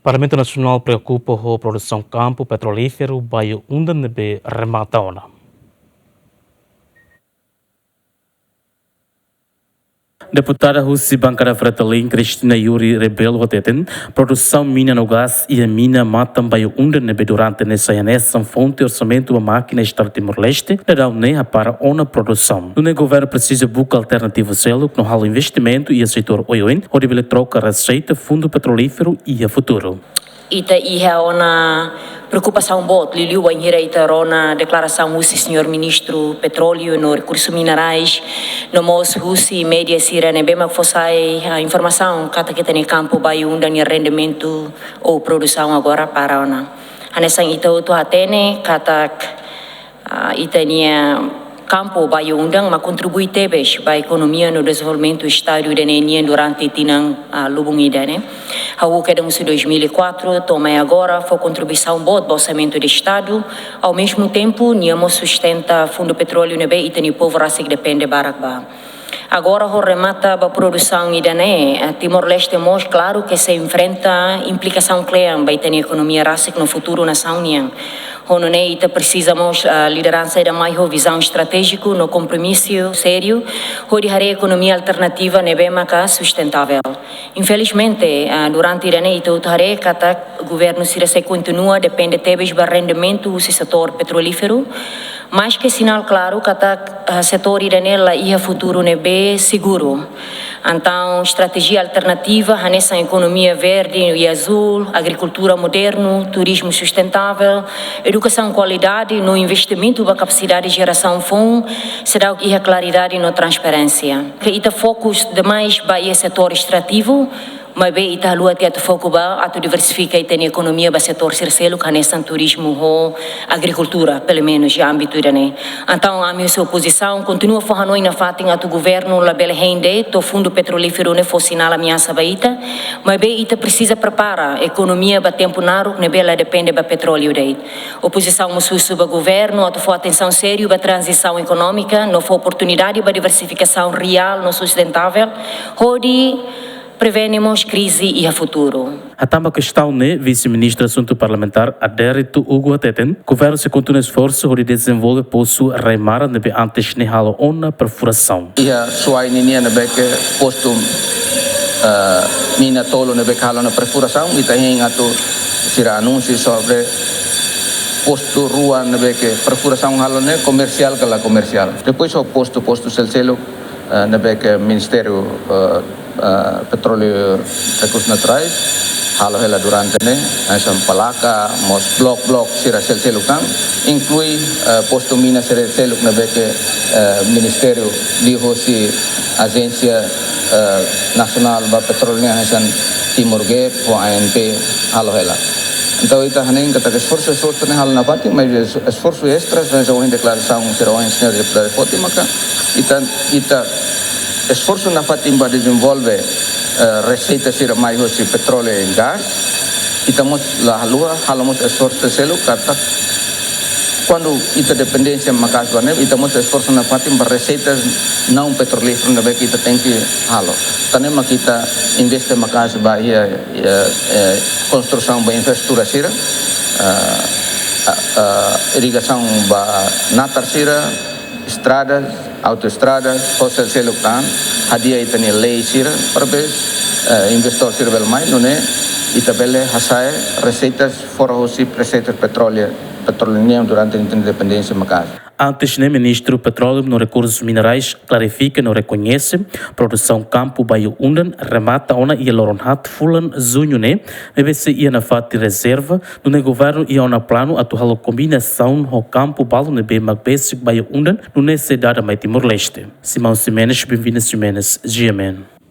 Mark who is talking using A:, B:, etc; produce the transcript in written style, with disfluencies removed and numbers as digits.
A: Parlamento Nacional preocupa com a produção campo petrolífero by undan nebe remata ona. Deputada Russi Bancada Fretalin, Cristina Yuri Rebelo Roteten, produção mina no gás e a mina matam by undan nebe durante nessa são fonte orçamento a máquina estar Timor-Leste, dará nem para ona produção. O governo precisa buscar alternativa selo no halo investimento e a setor oil, onde ele troca receita, fundo petrolífero e a futuro.
B: Ita iha ona preocupação bot liliu a ita rona declaração Russi senhor ministro petróleo no recursos minerais no mos Russi média sira ne bema fossai a informação kata kita ne campo bai undan rendimento ou produção agora para ona anesan ita uto atene kata ita nia campo bai undang ma contribui tebes ba economia no desenvolvimento do estado de Nenia durante tinang lubung ida né ao que de 2004 tomei agora foi contribuição boa do orçamento do estado ao mesmo tempo niamo sustenta fundo petróleo nebe e tem povo raça que depende barakba agora o remata a produção ida né Timor-Leste mostra claro que se enfrenta implicação clara ba tem economia raça no futuro nação niang Hononeita precisamos a liderança da maior visão estratégica no compromisso sério, onde a economia alternativa nebema sustentável. Infelizmente, durante a neita o governo se continua depende tebes do rendimento do setor petrolífero, mas que sinal claro que o setor iranela e o futuro nebe seguro. Então, estratégia alternativa, nessa economia verde e azul, agricultura moderna, turismo sustentável, educação de qualidade, no investimento da capacidade de geração de fundo, será que a claridade na transparência. Que ita focus demais para o setor extrativo, mas bem ita lua que foco ba a diversificar a economia do setor terceiro, que nessa turismo ou agricultura, pelo menos já âmbito né. Então a minha oposição continua forrando na fatin a governo la bela rende, to fundo petrolífero ne fosse na ameaça baita, mas bem ita precisa preparar a economia ba tempo naru ne bela depende ba petróleo dei. Oposição mususu ba governo, a for atenção sério ba transição econômica, não for oportunidade ba diversificação real, no sustentável, onde prevenimos crise e a futuro.
A: A tamba questão né, vice-ministro assunto parlamentar Adérito Hugo Ateten, o governo se continua esforço de desenvolver posso remar nebe antes ne halo ona perfuração.
C: E a sua inia nebe que posto mina tolo nebe halo na perfuração e tem ato sira anúncio sobre posto rua nebe que perfuração halo ne comercial que la comercial. Depois o posto selo nebe que ministério petróleo recursos naturais halo hela durante ne asam palaka mos blok sira sel kan inclui posto mina sel na beke ministério liho si agência nacional ba petróleo hasan Timor-Leste o ANP halo hela então ita hanen kata esforço ne halo na pati mas esforço extra já em declaração será o engenheiro de Poti maka ita esforço na Fatimba desenvolve receita sira mais de petróleo e gás. Estamos lá halamos esforço selo kata quando ita dependência makas bane estamos esforço na Fatimba receitas não petrolíferas na que ita tem que halo. Tanema kita investe makas bahia construção ba infraestrutura sira irrigação ba natar sira estradas autoestradas, hostel selukan, hadiah itani lei sira, perbes investor sira belmai, nune itabele hasai receitas fora hosi receitas petróleo durante a independência macas.
A: Antes, o ministro Petróleo no Recursos Minerais clarifica e reconhece produção campo baio undan remata ona e loronhat fulan zunho ne BBC ia na fati reserva no governo ia na plano atual combinação no campo balo nebe magbesic baio undan no cidade mai Timor-Leste. Simão Ximenes, bem-vindo Ximenes, GMN.